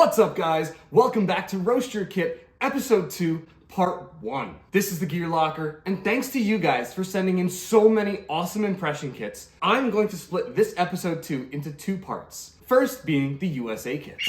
What's up, guys? Welcome back to Roast Your Kit, Episode 2, Part 1. This is the Gear.Locker, and thanks to you guys for sending in so many awesome impression kits, I'm going to split this Episode 2 into two parts. First being the USA kits.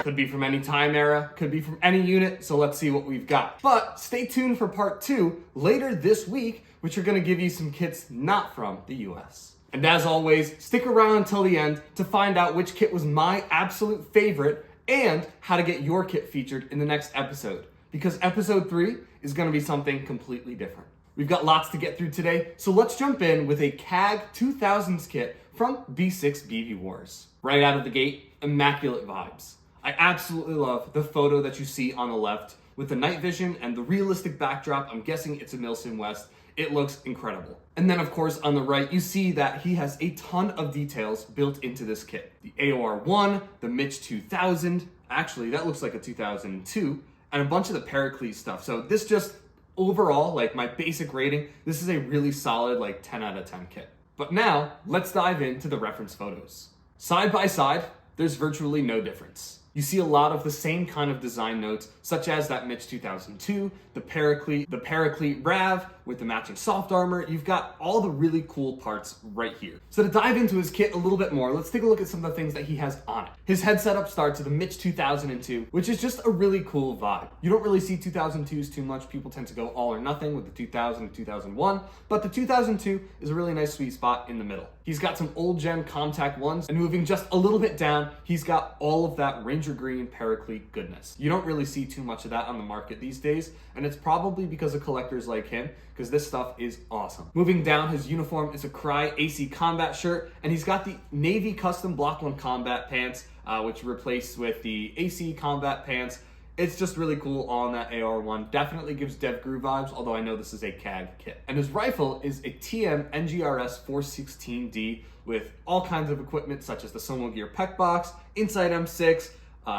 Could be from any time era, could be from any unit, so let's see what we've got. But stay tuned for Part 2 later this week, which are going to give you some kits not from the US. And as always, stick around until the end to find out which kit was my absolute favorite and how to get your kit featured in the next episode. Because Episode 3 is going to be something completely different. We've got lots to get through today, so let's jump in with a CAG 2000s kit from B6 BB Wars. Right out of the gate, immaculate vibes. I absolutely love the photo that you see on the left with the night vision and the realistic backdrop. I'm guessing it's a Milsim West. It looks incredible. And then of course on the right, you see that he has a ton of details built into this kit. The AOR-1, the Mitch 2000, actually that looks like a 2002, and a bunch of the Paraclete stuff. So this just overall, like my basic rating, this is a really solid like 10 out of 10 kit. But now let's dive into the reference photos. Side by side, there's virtually no difference. You see a lot of the same kind of design notes, such as that Mitch 2002, the Paraclete Rav with the matching soft armor. You've got all the really cool parts right here. So to dive into his kit a little bit more, let's take a look at some of the things that he has on it. His head setup starts with the Mitch 2002, which is just a really cool vibe. You don't really see 2002s too much. People tend to go all or nothing with the 2000 and 2001, but the 2002 is a really nice sweet spot in the middle. He's got some old gen contact ones, and moving just a little bit down, he's got all of that Ranger green Paraclete goodness. You don't really see too much of that on the market these days, and it's probably because of collectors like him, because this stuff is awesome. Moving down, his uniform is a Cry AC combat shirt, and he's got the Navy custom Block 1 combat pants, which replaced with the AC combat pants. It's just really cool on that AR-1. Definitely gives DEVGRU vibes, although I know this is a CAG kit. And his rifle is a TM NGRS 416D with all kinds of equipment such as the Somo Gear Pec Box, Inside M6.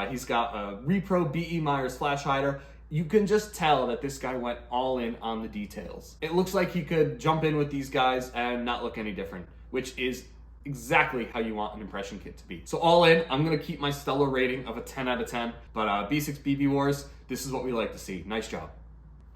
He's got a Repro BE Myers flash hider. You can just tell that this guy went all in on the details. It looks like he could jump in with these guys and not look any different, which is exactly how you want an impression kit to be. So all in, I'm gonna keep my stellar rating of a 10 out of 10, but B6 BB Wars, this is what we like to see. Nice job.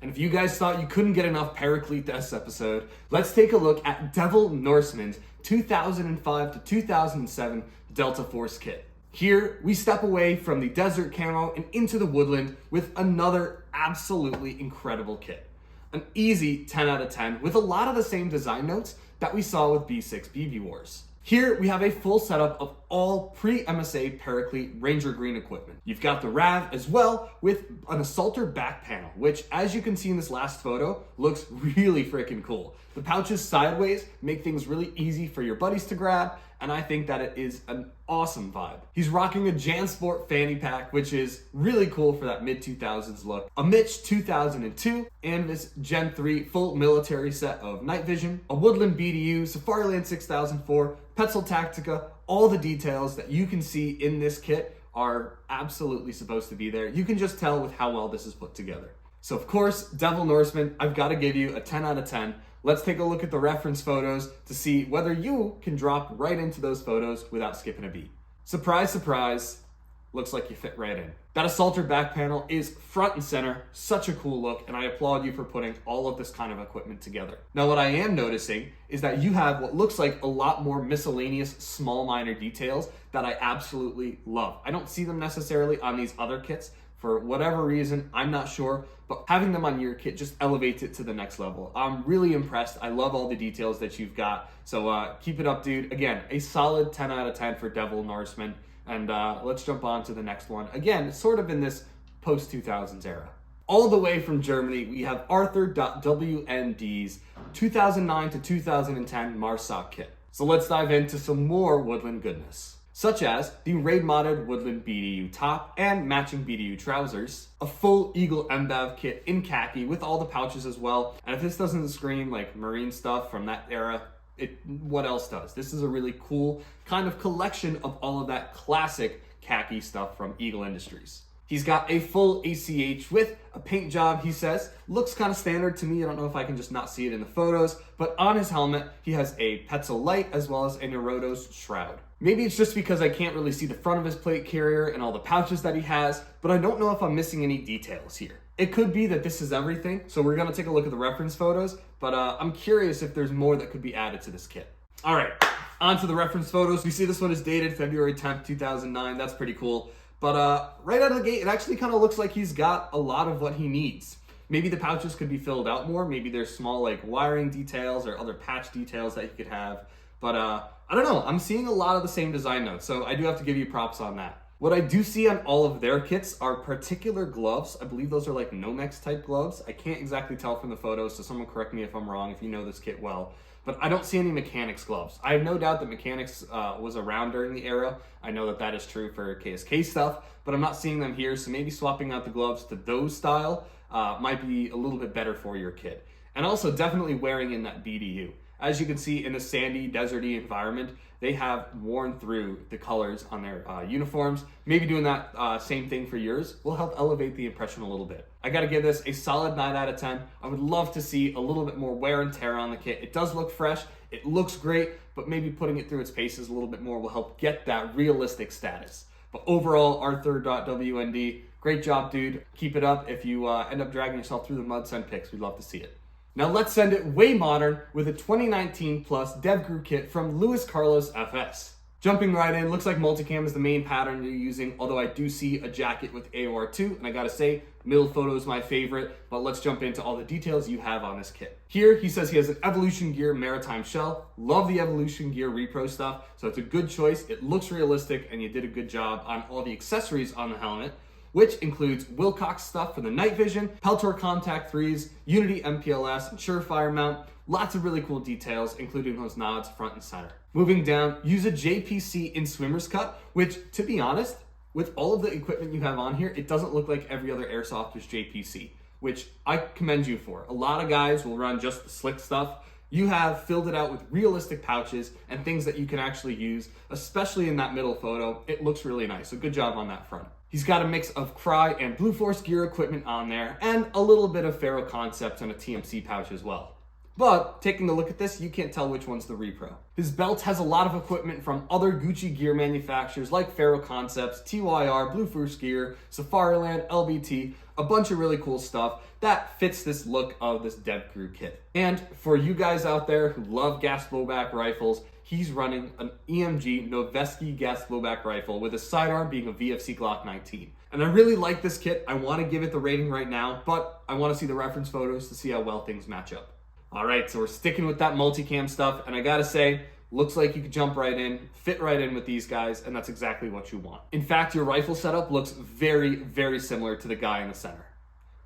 And if you guys thought you couldn't get enough Paraclete this episode, let's take a look at Devil.norseman's 2005 to 2007 Delta Force kit. Here, we step away from the desert camo and into the woodland with another absolutely incredible kit. An easy 10 out of 10 with a lot of the same design notes that we saw with B6 BB Wars. Here we have a full setup of all pre-MSA Paraclete Ranger Green equipment. You've got the Rav as well with an assaulter back panel, which as you can see in this last photo, looks really freaking cool. The pouches sideways make things really easy for your buddies to grab, and I think that it is an awesome vibe. He's rocking a JanSport fanny pack, which is really cool for that mid-2000s look. A Mitch 2002, and this Gen 3 full military set of night vision, a Woodland BDU, Safariland 6004, Petzl Tactica. All the details that you can see in this kit are absolutely supposed to be there. You can just tell with how well this is put together. So of course, Devil.norseman, I've got to give you a 10 out of 10. Let's take a look at the reference photos to see whether you can drop right into those photos without skipping a beat. Surprise, surprise, looks like you fit right in. That assaulter back panel is front and center, such a cool look, and I applaud you for putting all of this kind of equipment together. Now what I am noticing is that you have what looks like a lot more miscellaneous small minor details that I absolutely love. I don't see them necessarily on these other kits. For whatever reason, I'm not sure, but having them on your kit just elevates it to the next level. I'm really impressed. I love all the details that you've got. So keep it up, dude. Again, a solid 10 out of 10 for Devil.norseman. And let's jump on to the next one. Again, sort of in this post-2000s era. All the way from Germany, we have Arthur.wnd's 2009 to 2010 MARSOC kit. So let's dive into some more woodland goodness, such as the raid-modded Woodland BDU top and matching BDU trousers, a full Eagle MBAV kit in khaki with all the pouches as well. And if this doesn't scream like Marine stuff from that era, what else does? This is a really cool kind of collection of all of that classic khaki stuff from Eagle Industries. He's got a full ACH with a paint job, he says. Looks kind of standard to me. I don't know if I can just not see it in the photos, but on his helmet, he has a Petzl light as well as a Naruto's shroud. Maybe it's just because I can't really see the front of his plate carrier and all the pouches that he has, but I don't know if I'm missing any details here. It could be that this is everything, so we're gonna take a look at the reference photos, but I'm curious if there's more that could be added to this kit. All right, on to the reference photos. We see this one is dated February 10th, 2009. That's pretty cool. But right out of the gate, it actually kind of looks like he's got a lot of what he needs. Maybe the pouches could be filled out more. Maybe there's small like wiring details or other patch details that you could have. But I don't know, I'm seeing a lot of the same design notes, so I do have to give you props on that. What I do see on all of their kits are particular gloves. I believe those are like Nomex type gloves. I can't exactly tell from the photos, so someone correct me if I'm wrong if you know this kit well. But I don't see any mechanics gloves. I have no doubt that mechanics was around during the era. I know that that is true for KSK stuff, but I'm not seeing them here, so maybe swapping out the gloves to those style might be a little bit better for your kit. And also definitely wearing in that BDU. As you can see in the sandy, deserty environment, they have worn through the colors on their uniforms. Maybe doing that same thing for yours will help elevate the impression a little bit. I gotta give this a solid 9 out of 10. I would love to see a little bit more wear and tear on the kit. It does look fresh, it looks great, but maybe putting it through its paces a little bit more will help get that realistic status. But overall, Arthur.wnd, great job, dude. Keep it up. If you end up dragging yourself through the mud, send pics. We'd love to see it. Now let's send it way modern with a 2019 plus DEVGRU kit from luiscarlos FS. Jumping right in, looks like multicam is the main pattern you're using, although I do see a jacket with AOR2, and I gotta say, middle photo is my favorite, but let's jump into all the details you have on this kit. Here, he says he has an Evolution Gear maritime shell. Love the Evolution Gear repro stuff, so it's a good choice. It looks realistic, and you did a good job on all the accessories on the helmet, which includes Wilcox stuff for the night vision, Peltor Contact 3s, Unity MPLS, and Surefire mount. Lots of really cool details, including those nods front and center. Moving down, use a JPC in swimmer's cut, which, to be honest, with all of the equipment you have on here, it doesn't look like every other Airsofter's JPC, which I commend you for. A lot of guys will run just the slick stuff. You have filled it out with realistic pouches and things that you can actually use, especially in that middle photo. It looks really nice, so good job on that front. He's got a mix of Cry and Blue Force gear equipment on there, and a little bit of Ferro Concepts and a TMC pouch as well. But taking a look at this, you can't tell which one's the repro. His belt has a lot of equipment from other Gucci gear manufacturers like Ferro Concepts, TYR, Blue Force Gear, Safariland, LBT, a bunch of really cool stuff that fits this look of this DEVGRU kit. And for you guys out there who love gas blowback rifles, he's running an EMG Noveski gas blowback rifle with a sidearm being a VFC Glock 19. And I really like this kit. I want to give it the rating right now, but I want to see the reference photos to see how well things match up. All right, so we're sticking with that multicam stuff, and I gotta say, looks like you could jump right in, fit right in with these guys, and that's exactly what you want. In fact, your rifle setup looks very, very similar to the guy in the center.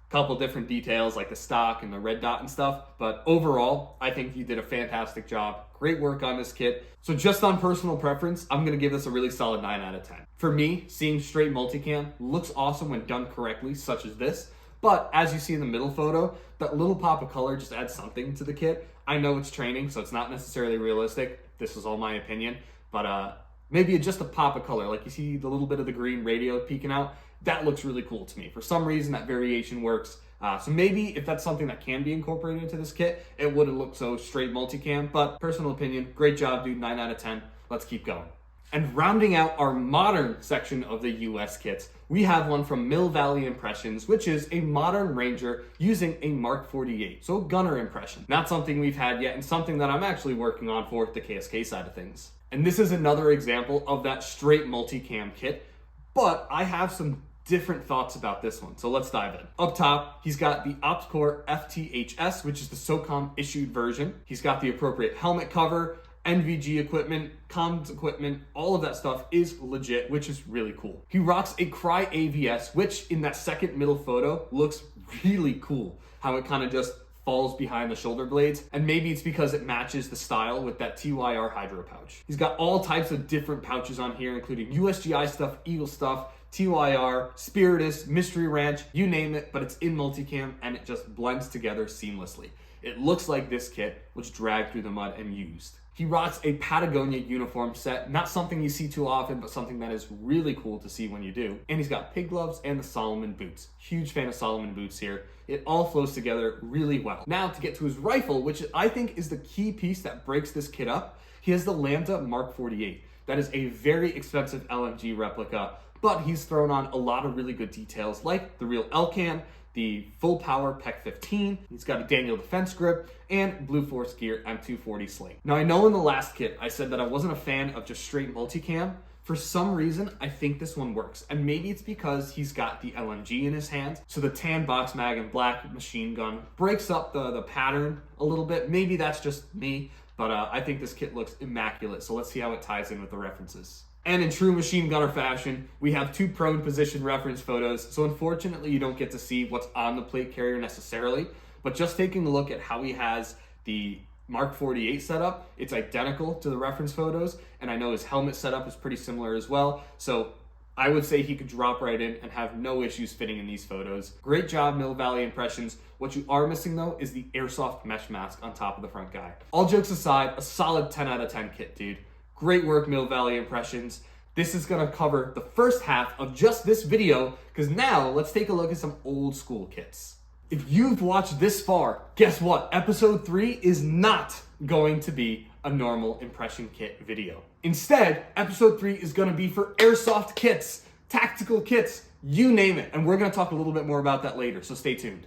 Couple different details like the stock and the red dot and stuff, but overall, I think you did a fantastic job. Great work on this kit. So just on personal preference, I'm gonna give this a really solid 9 out of 10. For me, seeing straight multicam looks awesome when done correctly, such as this, but as you see in the middle photo, that little pop of color just adds something to the kit. I know it's training, so it's not necessarily realistic. This is all my opinion, but maybe just a pop of color, like you see the little bit of the green radio peeking out, that looks really cool to me. For some reason, that variation works. So maybe if that's something that can be incorporated into this kit, it wouldn't look so straight multicam, but personal opinion, great job, dude, 9 out of 10. Let's keep going. And rounding out our modern section of the US kits, we have one from Mill Valley Impressions, which is a modern Ranger using a Mark 48, so a gunner impression. Not something we've had yet, and something that I'm actually working on for the KSK side of things. And this is another example of that straight multicam kit, but I have some different thoughts about this one, so let's dive in. Up top, he's got the OpsCore FTHS, which is the SOCOM issued version. He's got the appropriate helmet cover, NVG equipment, comms equipment, all of that stuff is legit, which is really cool. He rocks a Cry AVS, which in that second middle photo looks really cool. How it kind of just falls behind the shoulder blades, and maybe it's because it matches the style with that TYR Hydro pouch. He's got all types of different pouches on here, including USGI stuff, Eagle stuff, TYR, Spiritus, Mystery Ranch, you name it, but it's in multicam and it just blends together seamlessly. It looks like this kit was dragged through the mud and used. He rocks a Patagonia uniform set, not something you see too often, but something that is really cool to see when you do. And he's got pig gloves and the Salomon boots. Huge fan of Salomon boots here. It all flows together really well. Now to get to his rifle, which I think is the key piece that breaks this kit up, he has the Lambda Mark 48. That is a very expensive LMG replica, but he's thrown on a lot of really good details like the real L-can, the full power PEC 15, he's got a Daniel defense grip, and Blue Force Gear M240 sling. Now I know in the last kit I said that I wasn't a fan of just straight multicam. For some reason, I think this one works. And maybe it's because he's got the LMG in his hand. So the tan box mag and black machine gun breaks up the pattern a little bit. Maybe that's just me, but I think this kit looks immaculate. So let's see how it ties in with the references. And in true machine gunner fashion, we have two prone position reference photos. So unfortunately, you don't get to see what's on the plate carrier necessarily, but just taking a look at how he has the Mark 48 setup, it's identical to the reference photos, and I know his helmet setup is pretty similar as well, so I would say he could drop right in and have no issues fitting in these photos. Great job, Mill Valley Impressions. What you are missing though is the Airsoft mesh mask on top of the front guy. All jokes aside, a solid 10 out of 10 kit, dude. Great work, Mill Valley Impressions. This is gonna cover the first half of just this video, because now let's take a look at some old school kits. If you've watched this far, guess what? Episode 3 is not going to be a normal impression kit video. Instead, episode 3 is going to be for airsoft kits, tactical kits, you name it. And we're going to talk a little bit more about that later, so stay tuned.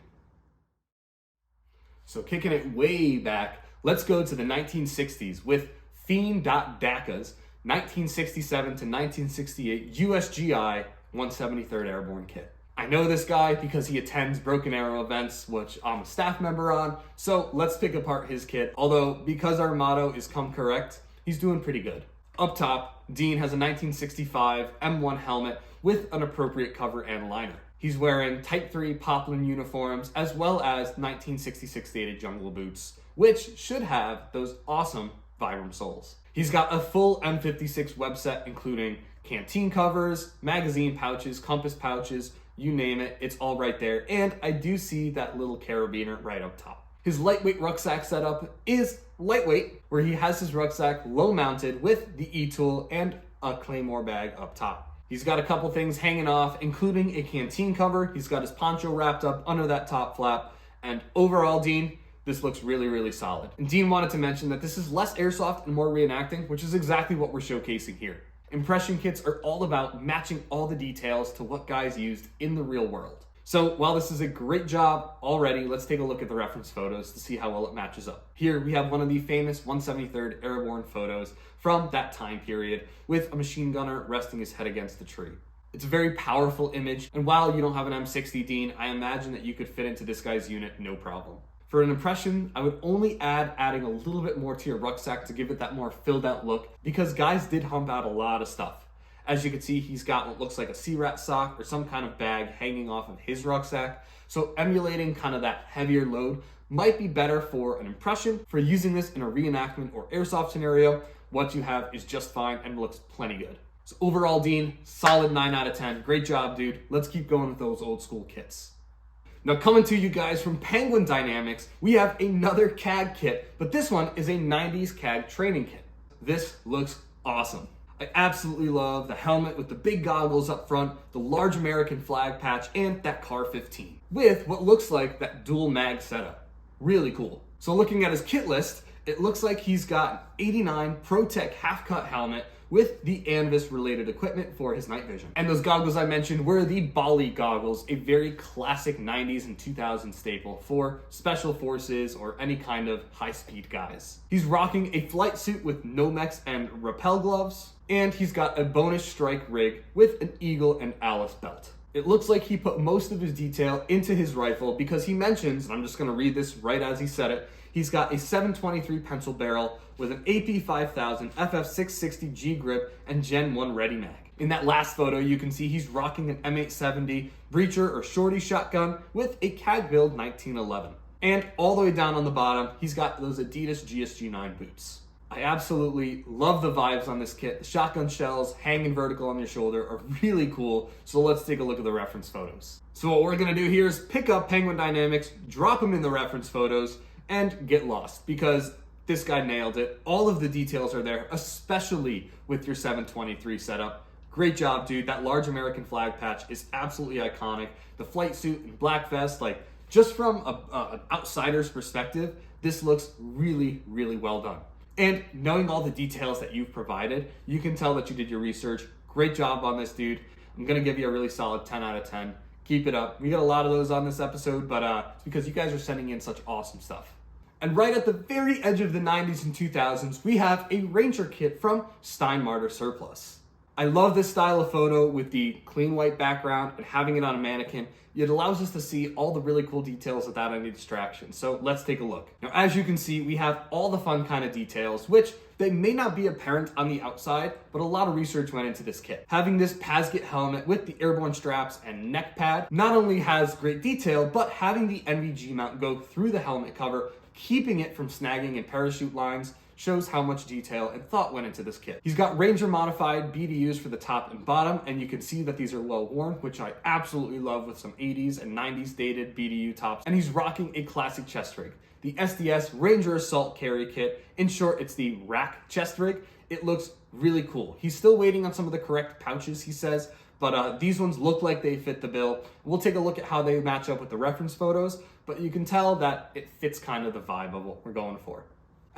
So kicking it way back, let's go to the 1960s with fean.dacca's 1967 to 1968 USGI 173rd Airborne kit. I know this guy because he attends Broken Arrow events, which I'm a staff member on, so let's pick apart his kit. Although, because our motto is come correct, he's doing pretty good. Up top, Dean has a 1965 M1 helmet with an appropriate cover and liner. He's wearing Type 3 Poplin uniforms, as well as 1966 dated jungle boots, which should have those awesome Vibram soles. He's got a full M56 web set, including canteen covers, magazine pouches, compass pouches, you name it, it's all right there. And I do see that little carabiner right up top. His lightweight rucksack setup is lightweight, where he has his rucksack low mounted with the E-tool and a Claymore bag up top. He's got a couple things hanging off, including a canteen cover. He's got his poncho wrapped up under that top flap. And overall, Dean, this looks really, really solid. And Dean wanted to mention that this is less airsoft and more reenacting, which is exactly what we're showcasing here. Impression kits are all about matching all the details to what guys used in the real world. So while this is a great job already, let's take a look at the reference photos to see how well it matches up. Here we have one of the famous 173rd Airborne photos from that time period with a machine gunner resting his head against the tree. It's a very powerful image, and while you don't have an M60, Dean, I imagine that you could fit into this guy's unit no problem. For an impression, I would only adding a little bit more to your rucksack to give it that more filled out look, because guys did hump out a lot of stuff. As you can see, he's got what looks like a sea rat sock or some kind of bag hanging off of his rucksack. So emulating kind of that heavier load might be better for an impression. For using this in a reenactment or airsoft scenario, what you have is just fine and looks plenty good. So overall, Dean, solid 9 out of 10. Great job, dude. Let's keep going with those old school kits. Now coming to you guys from Penguin Dynamix, we have another CAG kit, but this one is a 90s CAG training kit. This looks awesome. I absolutely love the helmet with the big goggles up front, the large American flag patch, and that Car 15 with what looks like that dual mag setup. Really cool. So looking at his kit list, it looks like he's got 89 ProTech half-cut helmet with the Anvis related equipment for his night vision. And those goggles I mentioned were the Bali goggles, a very classic 90s and 2000s staple for special forces or any kind of high-speed guys. He's rocking a flight suit with Nomex and rappel gloves, and he's got a bonus strike rig with an Eagle and Alice belt. It looks like he put most of his detail into his rifle because he mentions, and I'm just gonna read this right as he said it, he's got a 723 pencil barrel with an AP 5000 FF660 G grip and Gen 1 Ready Mag. In that last photo, you can see he's rocking an M870 breacher or shorty shotgun with a CAG build 1911. And all the way down on the bottom, he's got those Adidas GSG9 boots. I absolutely love the vibes on this kit. The shotgun shells hanging vertical on your shoulder are really cool. So let's take a look at the reference photos. So what we're gonna do here is pick up Penguin Dynamix, drop them in the reference photos, and get lost because this guy nailed it. All of the details are there, especially with your 723 setup. Great job, dude. That large American flag patch is absolutely iconic. The flight suit and black vest, like just from an outsider's perspective, this looks really, really well done. And knowing all the details that you've provided, you can tell that you did your research. Great job on this, dude. I'm gonna give you a really solid 10 out of 10. Keep it up. We got a lot of those on this episode, but it's because you guys are sending in such awesome stuff. And right at the very edge of the 90s and 2000s, we have a Ranger kit from Steinmarter Surplus. I love this style of photo with the clean white background and having it on a mannequin. It allows us to see all the really cool details without any distraction. So let's take a look. Now, as you can see, we have all the fun kind of details, which they may not be apparent on the outside, but a lot of research went into this kit. Having this Pasget helmet with the airborne straps and neck pad not only has great detail, but having the NVG mount go through the helmet cover, keeping it from snagging in parachute lines, shows how much detail and thought went into this kit. He's got Ranger modified BDUs for the top and bottom, and you can see that these are well worn, which I absolutely love with some 80s and 90s dated BDU tops. And he's rocking a classic chest rig, the SDS Ranger Assault Carry Kit. In short, it's the rack chest rig. It looks really cool. He's still waiting on some of the correct pouches, he says, but these ones look like they fit the bill. We'll take a look at how they match up with the reference photos, but you can tell that it fits kind of the vibe of what we're going for.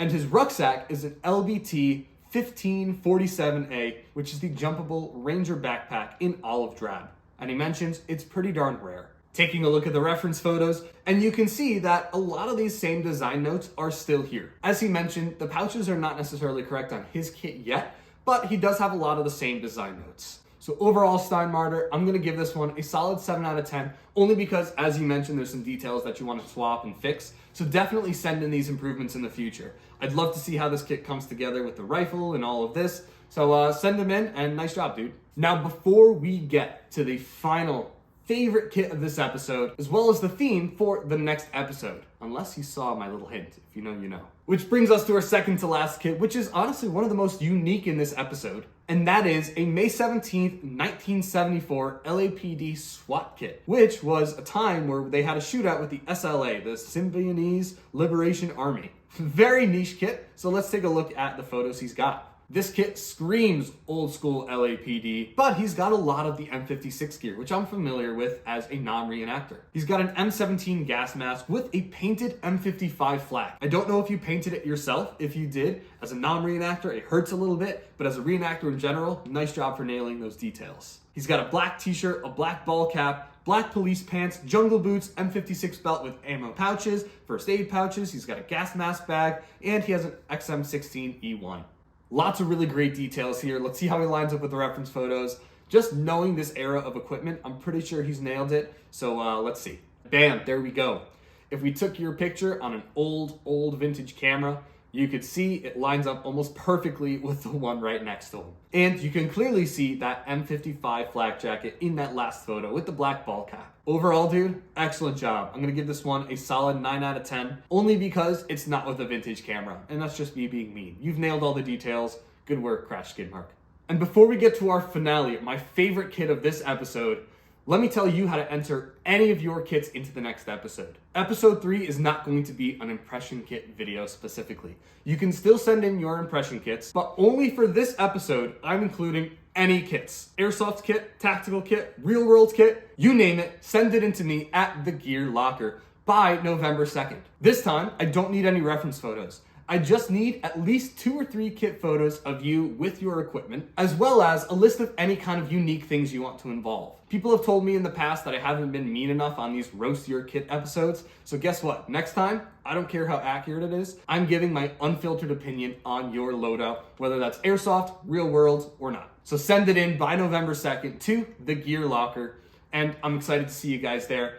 And his rucksack is an LBT 1547A, which is the jumpable Ranger backpack in olive drab. And he mentions it's pretty darn rare. Taking a look at the reference photos, and you can see that a lot of these same design notes are still here. As he mentioned, the pouches are not necessarily correct on his kit yet, but he does have a lot of the same design notes. So overall, Steinmarter, I'm gonna give this one a solid 7 out of 10, only because, as you mentioned, there's some details that you want to swap and fix. So definitely send in these improvements in the future. I'd love to see how this kit comes together with the rifle and all of this. So send them in, and nice job, dude. Now, before we get to the final favorite kit of this episode, as well as the theme for the next episode, unless you saw my little hint, if you know, you know. Which brings us to our second to last kit, which is honestly one of the most unique in this episode, and that is a May 17th, 1974 LAPD SWAT kit, which was a time where they had a shootout with the SLA, the Symbionese Liberation Army. Very niche kit, so let's take a look at the photos he's got. This kit screams old school LAPD, but he's got a lot of the M56 gear, which I'm familiar with as a non-reenactor. He's got an M17 gas mask with a painted M55 flag. I don't know if you painted it yourself. If you did, as a non-reenactor, it hurts a little bit, but as a reenactor in general, nice job for nailing those details. He's got a black t-shirt, a black ball cap, black police pants, jungle boots, M56 belt with ammo pouches, first aid pouches, he's got a gas mask bag, and he has an XM16E1. Lots of really great details here. Let's see how he lines up with the reference photos. Just knowing this era of equipment, I'm pretty sure he's nailed it. So let's see. Bam, there we go. If we took your picture on an old vintage camera, you could see it lines up almost perfectly with the one right next to him. And you can clearly see that M55 flak jacket in that last photo with the black ball cap. Overall, dude, excellent job. I'm gonna give this one a solid 9 out of 10, only because it's not with a vintage camera, and that's just me being mean. You've nailed all the details. Good work, Crash Skid Mark. And before we get to our finale, my favorite kit of this episode, let me tell you how to enter any of your kits into the next episode. Episode 3 is not going to be an impression kit video specifically. You can still send in your impression kits, but only for this episode, I'm including any kits. Airsoft kit, tactical kit, real world kit, you name it, send it in to me at The.Gear.Locker by November 2nd. This time, I don't need any reference photos. I just need at least 2 or 3 kit photos of you with your equipment, as well as a list of any kind of unique things you want to involve. People have told me in the past that I haven't been mean enough on these roast your kit episodes, so guess what? Next time, I don't care how accurate it is, I'm giving my unfiltered opinion on your loadout, whether that's Airsoft, real world, or not. So send it in by November 2nd to The.Gear.Locker, and I'm excited to see you guys there.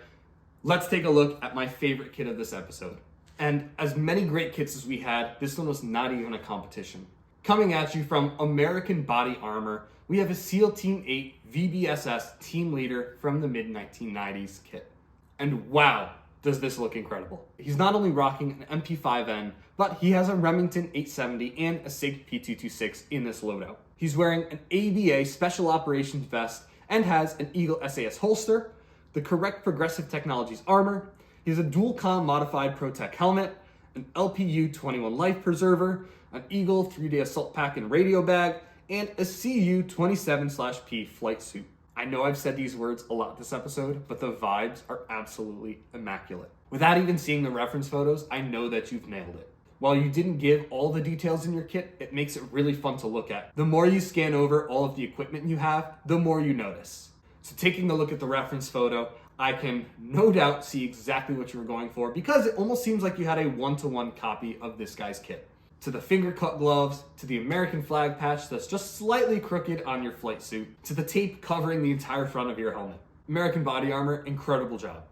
Let's take a look at my favorite kit of this episode. And as many great kits as we had, this one was not even a competition. Coming at you from American Body Armor, we have a SEAL Team 8 VBSS Team Leader from the mid-1990s kit. And wow, does this look incredible. He's not only rocking an MP5N, but he has a Remington 870 and a SIG P226 in this loadout. He's wearing an ABA Special Operations vest and has an Eagle SAS holster, the correct Progressive Technologies armor. He has a dual-com modified ProTech helmet, an LPU-21 life preserver, an Eagle 3-day assault pack and radio bag, and a CU-27/P flight suit. I know I've said these words a lot this episode, but the vibes are absolutely immaculate. Without even seeing the reference photos, I know that you've nailed it. While you didn't give all the details in your kit, it makes it really fun to look at. The more you scan over all of the equipment you have, the more you notice. So taking a look at the reference photo, I can no doubt see exactly what you were going for because it almost seems like you had a one-to-one copy of this guy's kit. To the finger cut gloves, to the American flag patch that's just slightly crooked on your flight suit, to the tape covering the entire front of your helmet. American body armor, incredible job.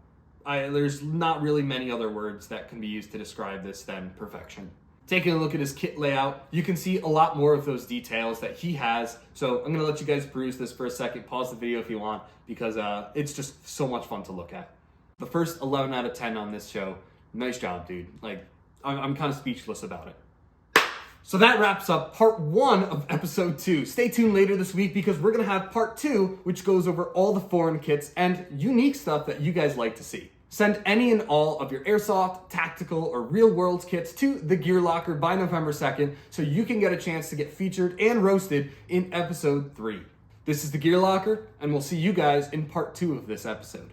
There's not really many other words that can be used to describe this than perfection. Taking a look at his kit layout, you can see a lot more of those details that he has. So I'm gonna let you guys peruse this for a second. Pause the video if you want, because it's just so much fun to look at. The first 11 out of 10 on this show. Nice job, dude. Like, I'm kind of speechless about it. So that wraps up part 1 of episode 2. Stay tuned later this week because we're gonna have part 2, which goes over all the foreign kits and unique stuff that you guys like to see. Send any and all of your airsoft, tactical, or real world kits to The Gear Locker by November 2nd so you can get a chance to get featured and roasted in episode 3. This is The Gear Locker, and we'll see you guys in part 2 of this episode.